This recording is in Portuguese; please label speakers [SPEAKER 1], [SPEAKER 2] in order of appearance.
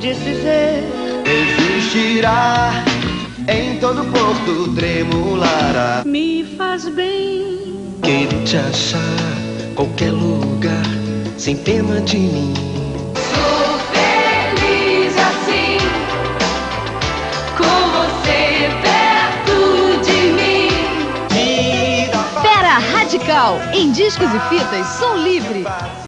[SPEAKER 1] de se ver.
[SPEAKER 2] Existirá em todo porto tremulará.
[SPEAKER 1] Me faz bem.
[SPEAKER 3] Querer te achar, qualquer lugar, sem pena de mim.
[SPEAKER 4] Sou feliz assim, com você perto de mim.
[SPEAKER 5] Fera Radical, em discos e fitas, som livre.